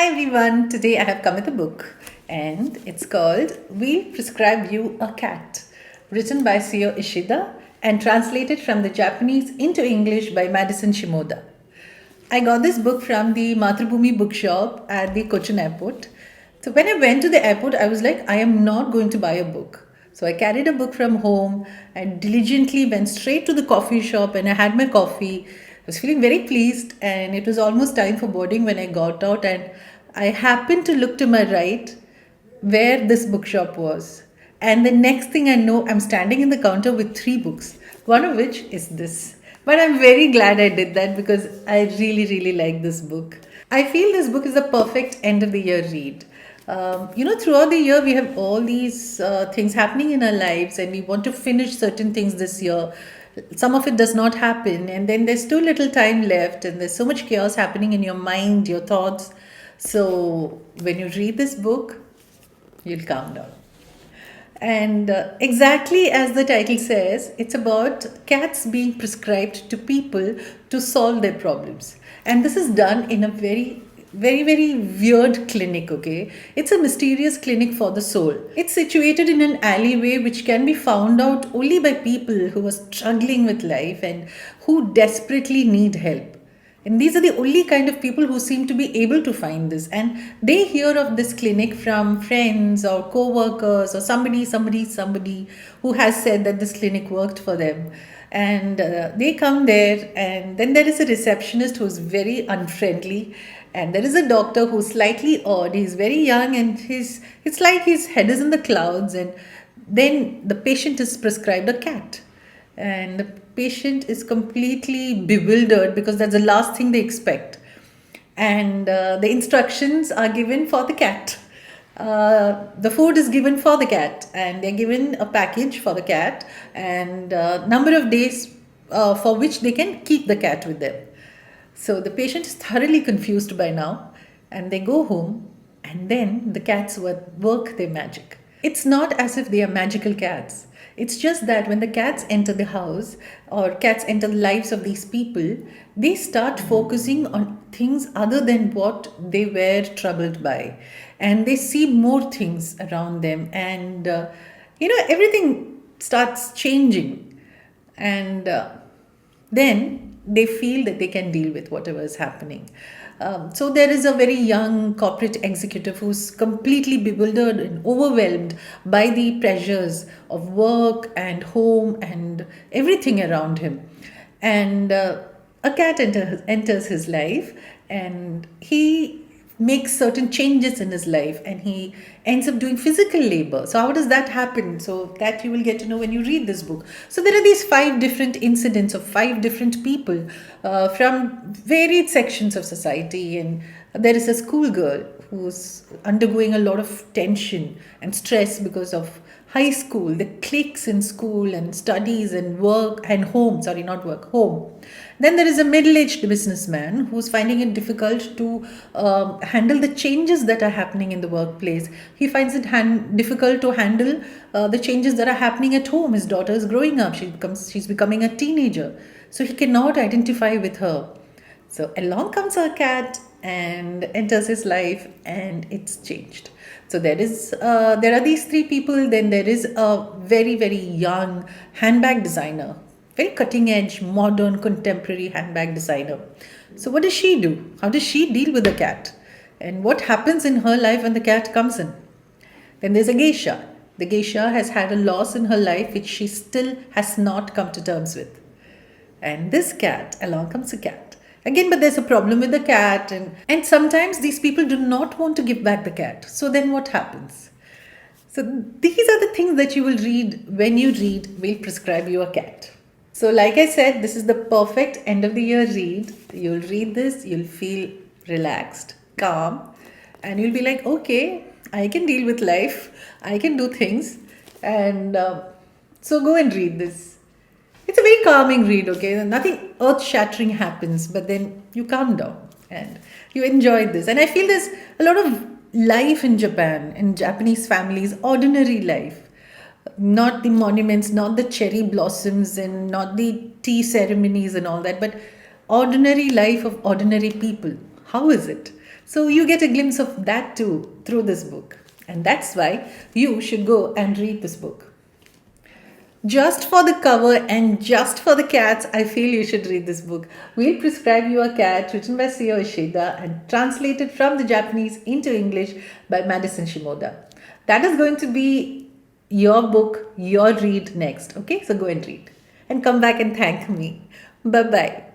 Hi everyone, today I have come with a book and it's called We'll Prescribe You a Cat, written by Syou Ishida and translated from the Japanese into English by Madison Shimoda. I got this book from the Mathrubhumi bookshop at the Cochin airport. So when I went to the airport, I was like, I am not going to buy a book. So I carried a book from home and diligently went straight to the coffee shop and I had my coffee. I was feeling very pleased and it was almost time for boarding when I got out and I happened to look to my right where this bookshop was. And the next thing I know, I'm standing in the counter with three books, one of which is this. But I'm very glad I did that because I really, really like this book. I feel this book is the perfect end of the year read. Throughout the year, we have all these things happening in our lives, and we want to finish certain things this year. Some of it does not happen, and then there's too little time left, and there's so much chaos happening in your mind, your thoughts. So, when you read this book, you'll calm down. And exactly as the title says, it's about cats being prescribed to people to solve their problems. And this is done in a very weird clinic, okay? It's a mysterious clinic for the soul. It's situated in an alleyway which can be found out only by people who are struggling with life and who desperately need help. And these are the only kind of people who seem to be able to find this. And they hear of this clinic from friends or co workers or somebody who has said that this clinic worked for them. And they come there, and then there is a receptionist who's very unfriendly. And there is a doctor who's slightly odd. He's very young, and it's like his head is in the clouds. And then the patient is prescribed a cat and the patient is completely bewildered because that's the last thing they expect, and the instructions are given for the cat. The food is given for the cat and they're given a package for the cat and number of days for which they can keep the cat with them. So the patient is thoroughly confused by now and they go home, and then the cats work their magic. It's not as if they are magical cats. It's just that when the cats enter the house or cats enter the lives of these people, they start focusing on things other than what they were troubled by. And they see more things around them. And, everything starts changing. And then they feel that they can deal with whatever is happening. So there is a very young corporate executive who's completely bewildered and overwhelmed by the pressures of work and home and everything around him. And a cat enters his life, and he makes certain changes in his life and he ends up doing physical labor. So how does that happen? So that you will get to know when you read this book. So there are these five different incidents of five different people from varied sections of society, and there is a schoolgirl who's undergoing a lot of tension and stress because of high school, the cliques in school and studies and work and home, sorry, not work, home. Then there is a middle aged businessman who's finding it difficult to handle the changes that are happening in the workplace. He finds it difficult to handle the changes that are happening at home. His daughter is growing up, she's becoming a teenager. So he cannot identify with her. So along comes her cat and enters his life, and it's changed. So there are these three people. Then there is a very young handbag designer, very cutting edge, modern, contemporary handbag designer. So what does she do? How does she deal with the cat? And what happens in her life when the cat comes in? Then there's a geisha. The geisha has had a loss in her life which she still has not come to terms with. And this cat, along comes a cat. Again, but there's a problem with the cat, and sometimes these people do not want to give back the cat. So then what happens? So these are the things that you will read when you read We'll Prescribe You a Cat. So like I said, this is the perfect end of the year read. You'll read this, you'll feel relaxed, calm, and you'll be like, okay, I can deal with life, I can do things, and so go and read this. It's a very calming read, okay? Nothing earth shattering happens, but then you calm down and you enjoy this. And I feel there's a lot of life in Japan, in Japanese families, ordinary life. Not the monuments, not the cherry blossoms, and not the tea ceremonies and all that, but ordinary life of ordinary people. How is it? So you get a glimpse of that too through this book. And that's why you should go and read this book. Just for the cover and just for the cats, I feel you should read this book. We'll Prescribe You a Cat, written by Syou Ishida and translated from the Japanese into English by Madison Shimoda. That is going to be your book, your read next. Okay, so go and read and come back and thank me. Bye bye.